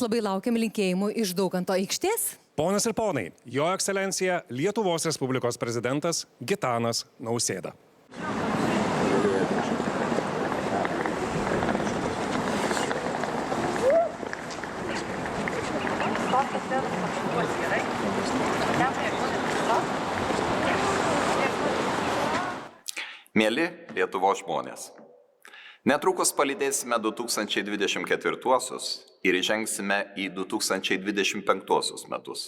Labai laukiam linkėjimų iš Daukanto aikštės. Ponas ir ponai, Jo ekscelencija Lietuvos Respublikos prezidentas Gitanas Nausėda. Mieli Lietuvos žmonės, netrukus palydėsime 2024 ir įžengsime į 2025 metus.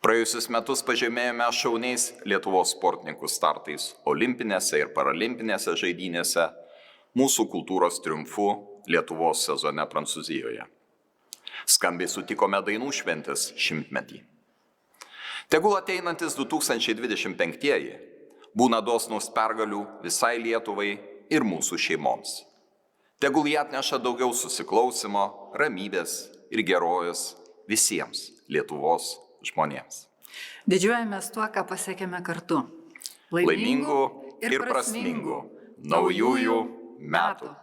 Praėjusius metus pažymėjome šauniais Lietuvos sportininkų startais olimpinėse ir paralimpinėse žaidynėse, mūsų kultūros triumfu Lietuvos sezone Prancūzijoje. Skambiai sutikome dainų šventės 100-metį. Tegul ateinantis 2025 būna dosnus pergalių visai Lietuvai ir mūsų šeimoms. Tegul jie atneša daugiau susiklausimo, ramybės ir gerovės visiems Lietuvos žmonėms. Didžiuojamės tuo, ką pasiekėme kartu. Laimingų ir prasmingų naujųjų metų.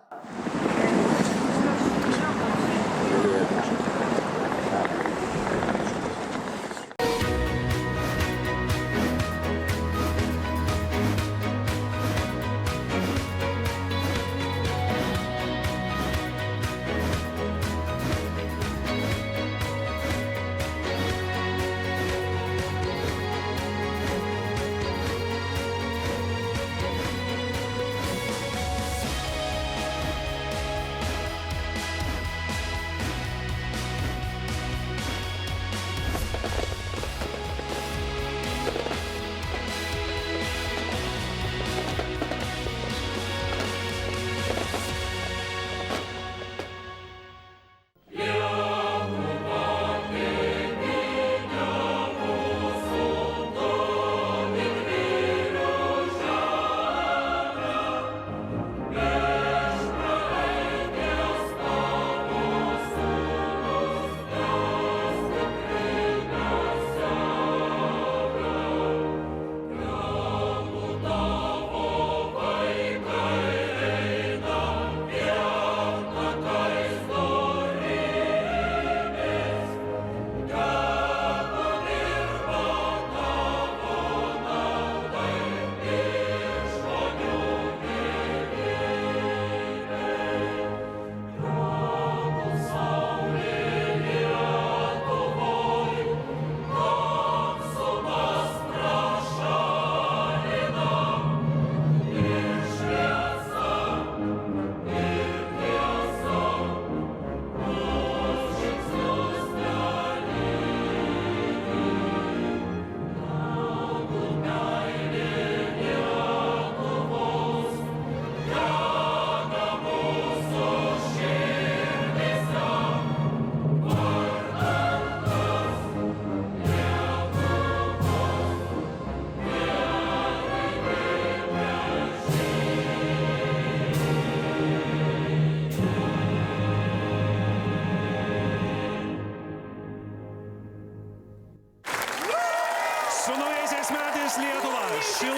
Su naujaisiais metais Lietuva!